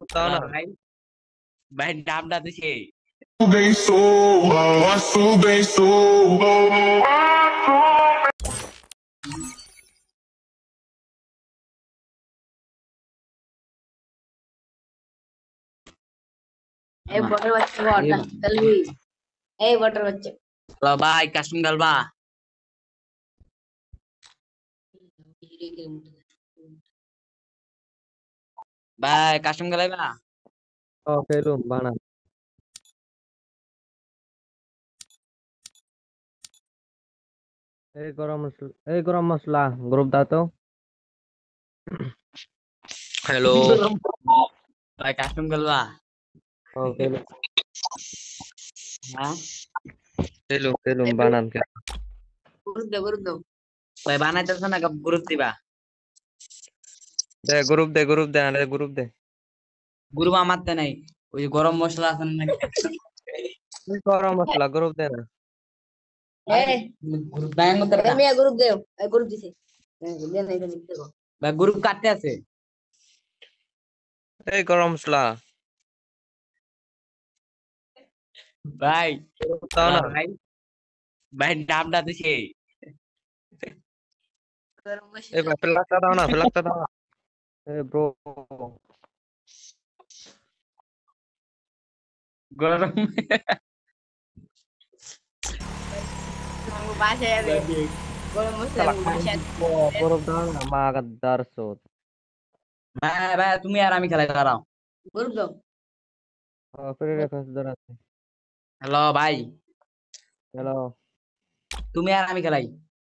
দাও না ভাই ভাই নামটা দিছে এই বটের বাচ্চা বটা চলবি এই বটের বাচ্চা ভাই কাস্টম গালবা ভাই কাস্টম গালাইবা খেলুম বানান এই গরম মশলা গ্রুপ দাও তো হ্যালো ভাই কাস্টম গালবা খেলুম হ্যাঁ খেলুম বানান গুরুপ দাও ভাই বানাইতেছ না গ্রুপ দিবা গ্রুপ দে আরে গ্রুপ দে গ্রুপ আমারতে নাই ওই যে গরম মশলা আছে না গরম মশলা গ্রুপ দে না এই গ্রুপ ব্যাং করতে মিয়া গুরুপ দাও এই গুরুপ দিছে দে না এটা লিখতে গো ভাই গ্রুপ কাটতে আছে এই গরম মশলা ভাই দাও না ভাই ভাই নামটা দিছে গরম এই মশলা ফ্লাক্সটা দাও না ব্রো গরম বাসায় যাবে গরম মশলা বাসায় গরম দাও না মা গাদ্দার সোত ভাই ভাই তুমি আর আমি খেলা দাঁড়াও গুরুপ দাও ফিরে রেখো ধর আছে হ্যালো ভাই হ্যালো তুমি আর আমি খেলাই